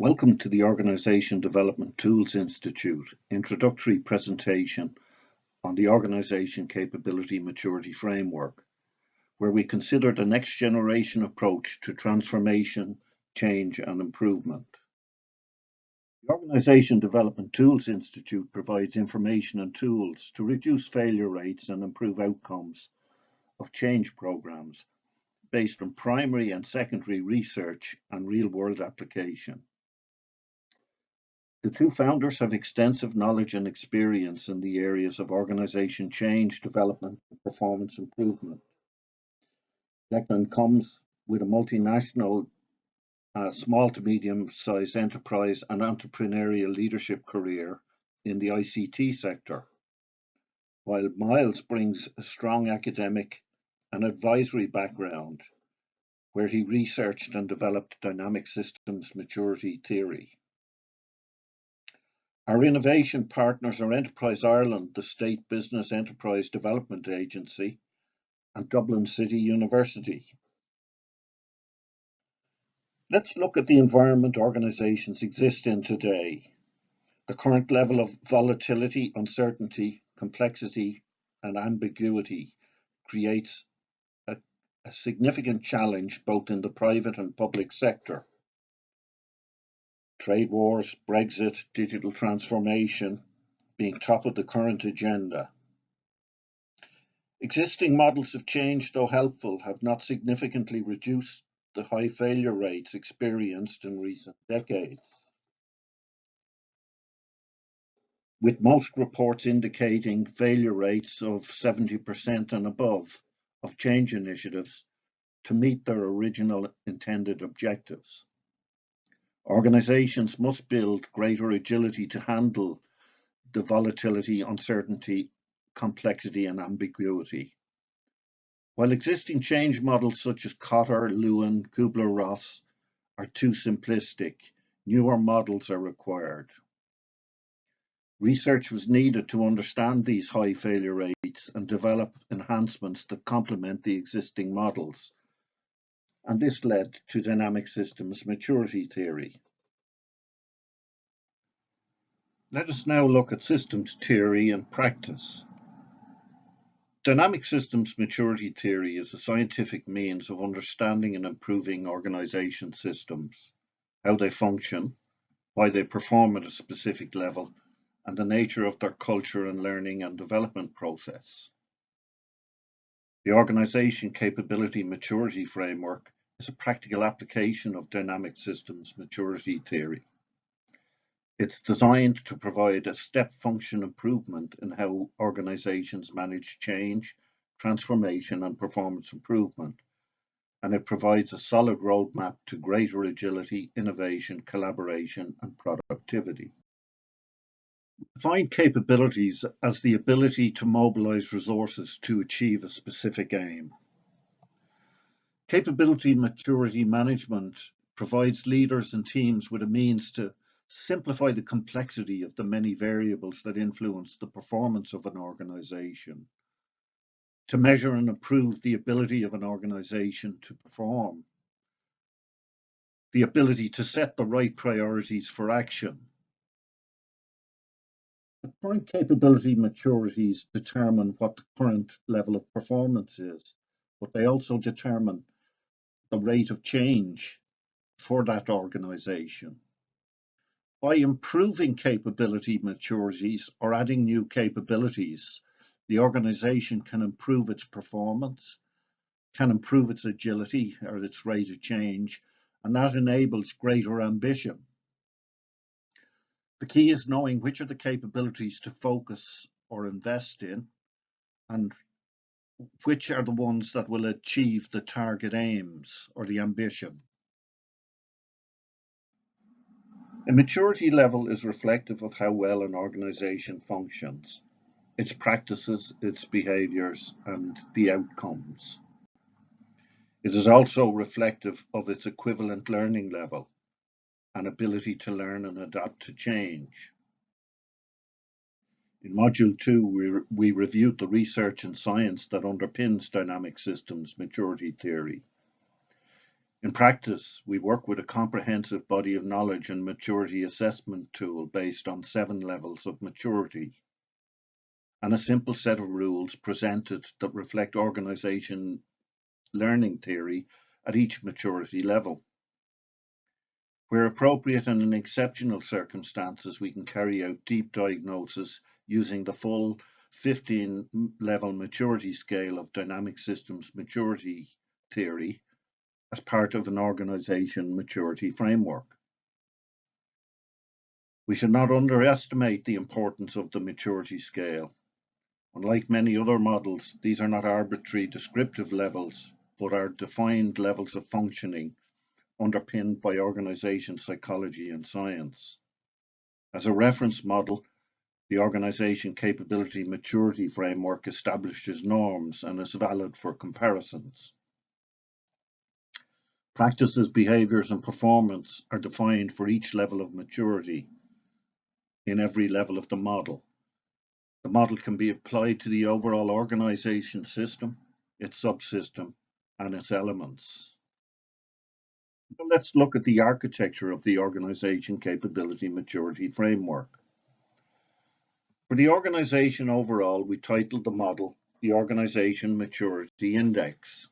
Welcome to the Organization Development Tools Institute introductory presentation on the Organization Capability Maturity Framework, where we consider the next generation approach to transformation, change and improvement. The Organization Development Tools Institute provides information and tools to reduce failure rates and improve outcomes of change programs based on primary and secondary research and real-world application. The two founders have extensive knowledge and experience in the areas of organization change, development, and performance improvement. Declan comes with a multinational, small to medium-sized enterprise and entrepreneurial leadership career in the ICT sector, while Miles brings a strong academic and advisory background, where he researched and developed dynamic systems maturity theory. Our innovation partners are Enterprise Ireland, the State Business Enterprise Development Agency, and Dublin City University. Let's look at the environment organizations exist in today. The current level of volatility, uncertainty, complexity, and ambiguity creates a significant challenge both in the private and public sector. Trade wars, Brexit, digital transformation being top of the current agenda. Existing models of change, though helpful, have not significantly reduced the high failure rates experienced in recent decades, with most reports indicating failure rates of 70% and above of change initiatives to meet their original intended objectives. Organizations must build greater agility to handle the volatility, uncertainty, complexity, and ambiguity. While existing change models such as Kotter, Lewin, Kubler-Ross are too simplistic, newer models are required. Research was needed to understand these high failure rates and develop enhancements that complement the existing models, and this led to dynamic systems maturity theory. Let us now look at systems theory and practice. Dynamic systems maturity theory is a scientific means of understanding and improving organization systems, how they function, why they perform at a specific level, and the nature of their culture and learning and development process. The Organization Capability Maturity Framework is a practical application of dynamic systems maturity theory. It's designed to provide a step function improvement in how organizations manage change, transformation, and performance improvement, and it provides a solid roadmap to greater agility, innovation, collaboration, and productivity. Define capabilities as the ability to mobilize resources to achieve a specific aim. Capability maturity management provides leaders and teams with a means to simplify the complexity of the many variables that influence the performance of an organization, to measure and improve the ability of an organization to perform, the ability to set the right priorities for action. The current capability maturities determine what the current level of performance is, but they also determine the rate of change for that organization. By improving capability maturities or adding new capabilities, the organization can improve its performance, can improve its agility or its rate of change, and that enables greater ambition. The key is knowing which are the capabilities to focus or invest in, and which are the ones that will achieve the target aims or the ambition. A maturity level is reflective of how well an organization functions, its practices, its behaviors, and the outcomes. It is also reflective of its equivalent learning level and ability to learn and adapt to change. In Module 2, we reviewed the research and science that underpins dynamic systems maturity theory. In practice, we work with a comprehensive body of knowledge and maturity assessment tool based on 7 levels of maturity and a simple set of rules presented that reflect organization learning theory at each maturity level. Where appropriate and in exceptional circumstances, we can carry out deep diagnosis using the full 15-level maturity scale of dynamic systems maturity theory as part of an organization maturity framework. We should not underestimate the importance of the maturity scale. Unlike many other models, these are not arbitrary descriptive levels, but are defined levels of functioning underpinned by organization psychology and science. As a reference model, the Organization Capability Maturity Framework establishes norms and is valid for comparisons. Practices, behaviors, and performance are defined for each level of maturity in every level of the model. The model can be applied to the overall organization system, its subsystem, and its elements. Now let's look at the architecture of the Organization Capability Maturity Framework. For the organization overall, we titled the model the Organization Maturity Index.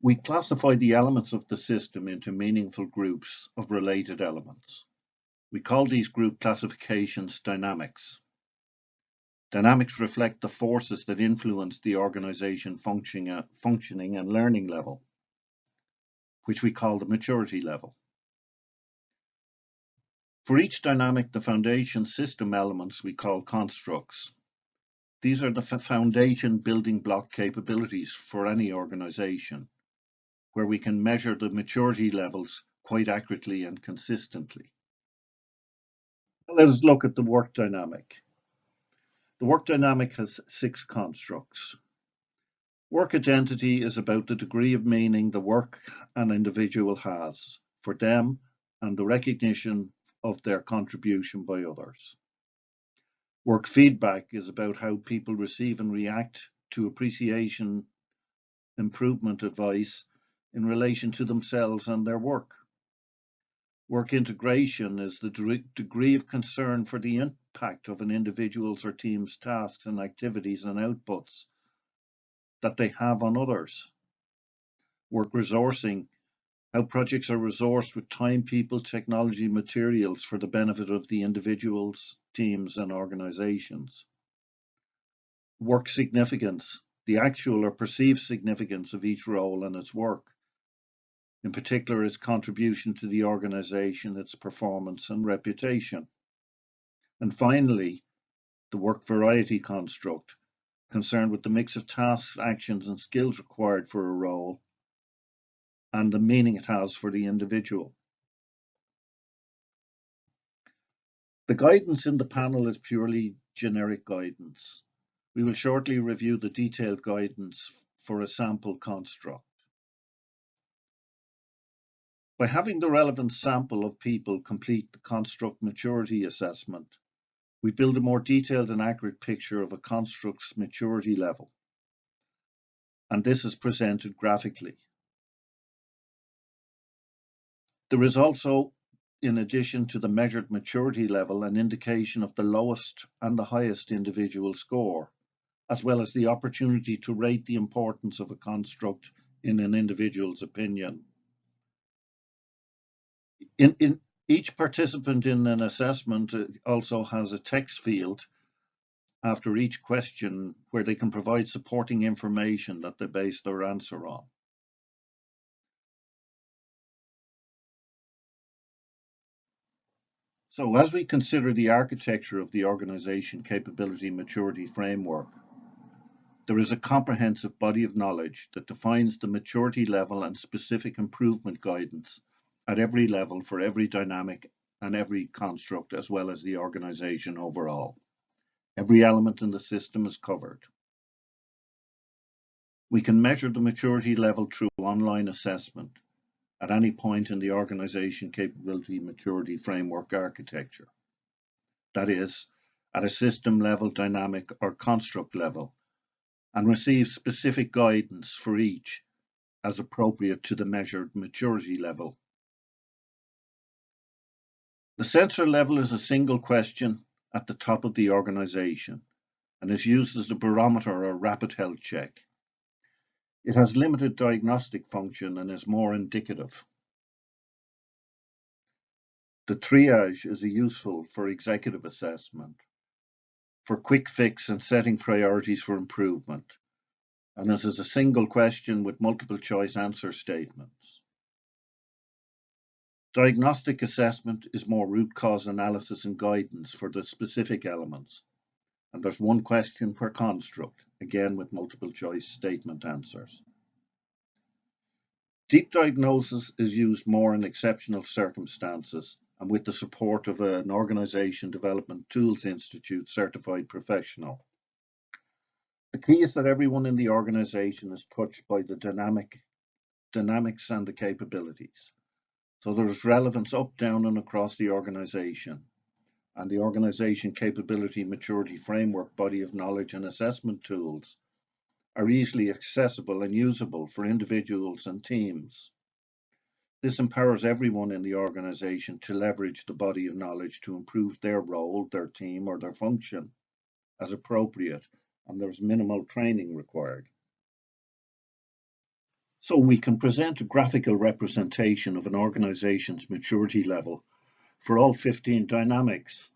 We classify the elements of the system into meaningful groups of related elements. We call these group classifications dynamics. Dynamics reflect the forces that influence the organization functioning and learning level, which we call the maturity level. For each dynamic, the foundation system elements we call constructs. These are the foundation building block capabilities for any organization, where we can measure the maturity levels quite accurately and consistently. Let us look at the work dynamic. The work dynamic has 6 constructs. Work identity is about the degree of meaning the work an individual has for them and the recognition of their contribution by others. Work feedback is about how people receive and react to appreciation, improvement advice in relation to themselves and their work. Work integration is the degree of concern for the impact of an individual's or team's tasks and activities and outputs that they have on others. Work resourcing, how projects are resourced with time, people, technology, materials for the benefit of the individuals, teams, and organizations. Work significance, the actual or perceived significance of each role and its work, in particular its contribution to the organization, its performance and reputation. And finally, the work variety construct, concerned with the mix of tasks, actions, and skills required for a role and the meaning it has for the individual. The guidance in the panel is purely generic guidance. We will shortly review the detailed guidance for a sample construct. By having the relevant sample of people complete the construct maturity assessment, we build a more detailed and accurate picture of a construct's maturity level, and this is presented graphically. There is also, in addition to the measured maturity level, an indication of the lowest and the highest individual score, as well as the opportunity to rate the importance of a construct in an individual's opinion. In each participant in an assessment also has a text field after each question where they can provide supporting information that they base their answer on. So as we consider the architecture of the Organization Capability Maturity Framework, there is a comprehensive body of knowledge that defines the maturity level and specific improvement guidance at every level for every dynamic and every construct, as well as the organization overall. Every element in the system is covered. We can measure the maturity level through online assessment at any point in the Organization Capability Maturity Framework architecture. That is, at a system level, dynamic, or construct level, and receive specific guidance for each as appropriate to the measured maturity level. The sensor level is a single question at the top of the organization and is used as a barometer or rapid health check. It has limited diagnostic function and is more indicative. The triage is useful for executive assessment, for quick fix and setting priorities for improvement, and this is a single question with multiple choice answer statements. Diagnostic assessment is more root cause analysis and guidance for the specific elements, and there's one question per construct, again with multiple choice statement answers. Deep diagnosis is used more in exceptional circumstances and with the support of an Organization Development Tools Institute certified professional. The key is that everyone in the organization is touched by the dynamics and the capabilities. So there's relevance up, down, and across the organization. And the organization capability maturity framework body of knowledge and assessment tools are easily accessible and usable for individuals and teams. This empowers everyone in the organization to leverage the body of knowledge to improve their role, their team, or their function as appropriate, and there's minimal training required. So we can present a graphical representation of an organization's maturity level for all 15 dynamics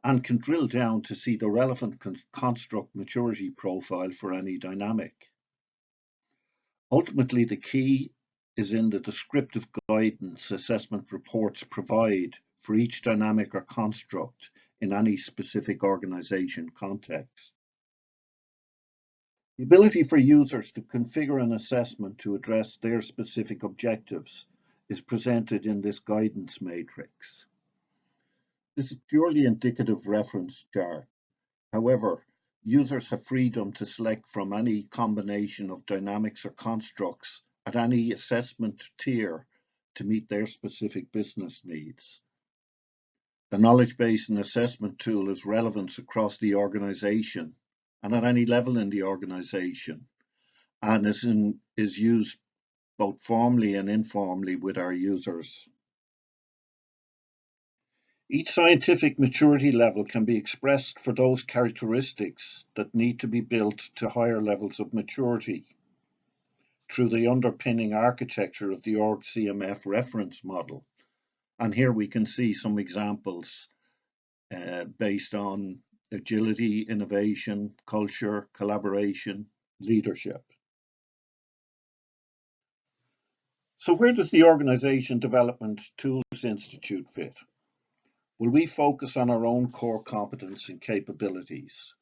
and can drill down to see the relevant construct maturity profile for any dynamic. Ultimately, the key is in the descriptive guidance assessment reports provide for each dynamic or construct in any specific organization context. The ability for users to configure an assessment to address their specific objectives is presented in this guidance matrix. This is purely indicative reference chart. However, users have freedom to select from any combination of dynamics or constructs at any assessment tier to meet their specific business needs. The knowledge base and assessment tool is relevant across the organization and at any level in the organization, and is used both formally and informally with our users. Each scientific maturity level can be expressed for those characteristics that need to be built to higher levels of maturity through the underpinning architecture of the OrgCMF reference model. And here we can see some examples based on agility, innovation, culture, collaboration, leadership. So where does the Organization Development Tools Institute fit? Well, we focus on our own core competence and capabilities,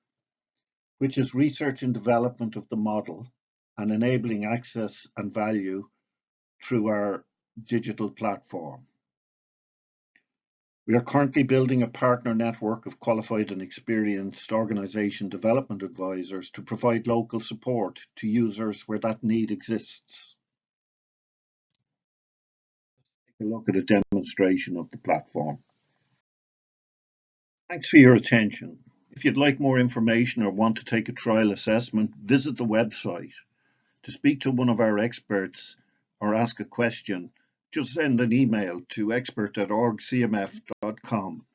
which is research and development of the model and enabling access and value through our digital platform. We are currently building a partner network of qualified and experienced organization development advisors to provide local support to users where that need exists. Let's take a look at a demonstration of the platform. Thanks for your attention. If you'd like more information or want to take a trial assessment, visit the website. To speak to one of our experts or ask a question, just send an email to expert@orgcmf.com.